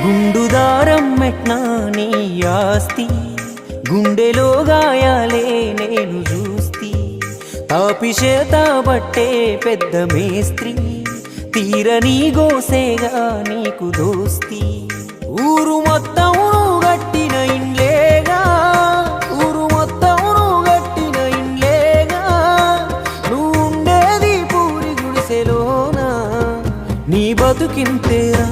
గుండుదారం మెట్నా నీ ఆస్తి గుండెలో గాయాలే నేను చూస్తి తాపిచేత బట్టే పెద్ద మేస్త్రి తీరని గోసేగా నీకు దోస్తి ఊరు మొత్తం గట్టిన ఇండ్లేగా ఊరు మొత్తం గట్టిన ఇండ్లేగా నువ్వుండేది పూరి గుడిసెలోనా నీ బతుకింతేరా